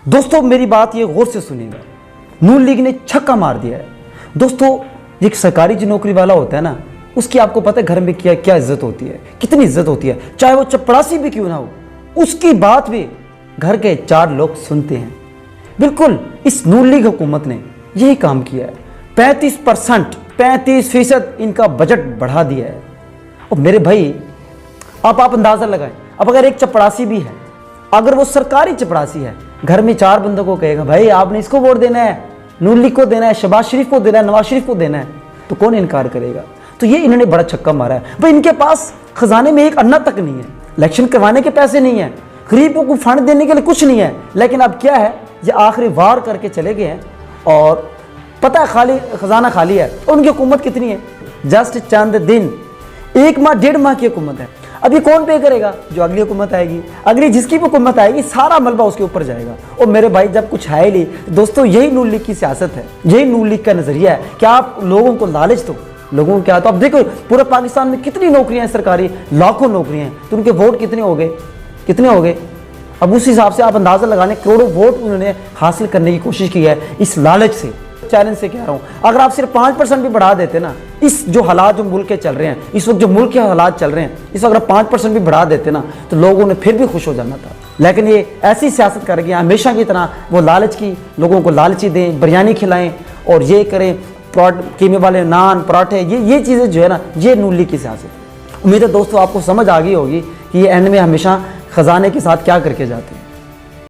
दोस्तों मेरी बात ये गौर से सुनिएगा, नून लीग ने छक्का मार दिया है। दोस्तों एक सरकारी जो नौकरी वाला होता है ना, उसकी आपको पता है घर में क्या क्या इज्जत होती है, कितनी इज्जत होती है, चाहे वो चपरासी भी क्यों ना हो, उसकी बात भी घर के 4 लोग सुनते हैं। बिल्कुल इस नून लीग हुकूमत ने यही काम किया है। 35% इनका बजट बढ़ा दिया है। और मेरे भाई आप अंदाज़ा लगाएं, अब अगर एक चपरासी भी है, अगर वो सरकारी चपरासी है, घर में 4 बंदों को कहेगा भाई आपने इसको वोट देना है, नून लीग को देना है, शहबाज शरीफ को देना है, नवाज शरीफ को देना है, तो कौन इनकार करेगा। तो ये इन्होंने बड़ा छक्का मारा है भाई। इनके पास खजाने में एक अन्ना तक नहीं है, इलेक्शन करवाने के पैसे नहीं है, गरीबों को फंड देने के लिए कुछ नहीं है। लेकिन अब क्या है, ये आखिरी वार करके चले गए हैं और पता है खाली खजाना खाली है। और उनकी हुकूमत कितनी है, जस्ट चंद दिन, 1 माह 1.5 माह की हुकूमत है। अब ये कौन पे करेगा, जो अगली हुकूमत आएगी, अगली जिसकी भी हुकूमत आएगी सारा मलबा उसके ऊपर जाएगा। और मेरे भाई जब कुछ है ही नहीं, दोस्तों यही नून लीग की सियासत है, यही नून लीग का नजरिया है कि आप लोगों को लालच दो। लोगों को क्या, तो अब देखो पूरे पाकिस्तान में कितनी नौकरियां हैं सरकारी, लाखों नौकरियां हैं, तो उनके वोट कितने हो गए, कितने हो गए। अब उस हिसाब से आप अंदाजा लगाने, करोड़ों वोट उन्होंने हासिल करने की कोशिश की है इस लालच से। चैलेंज से कह रहा हूं, अगर आप सिर्फ 5% भी बढ़ा देते ना, इस जो हालात जो मुल्क के चल रहे हैं इस वक्त, जो मुल्क के हालात चल रहे हैं इस वक्त, अगर 5% भी बढ़ा देते ना, तो लोगों ने फिर भी खुश हो जाना था। लेकिन ये ऐसी सियासत कर गया हमेशा की तरह, वो लालच की, लोगों को लालची दें, बिरयानी खिलाएं और ये करें, कीमे वाले नान पराठे, ये चीज़ें जो है ना, ये नून लीग की सियासत है। उम्मीद है दोस्तों आपको समझ आ गई होगी कि ये एंड में हमेशा खजाने के साथ क्या करके जाते हैं।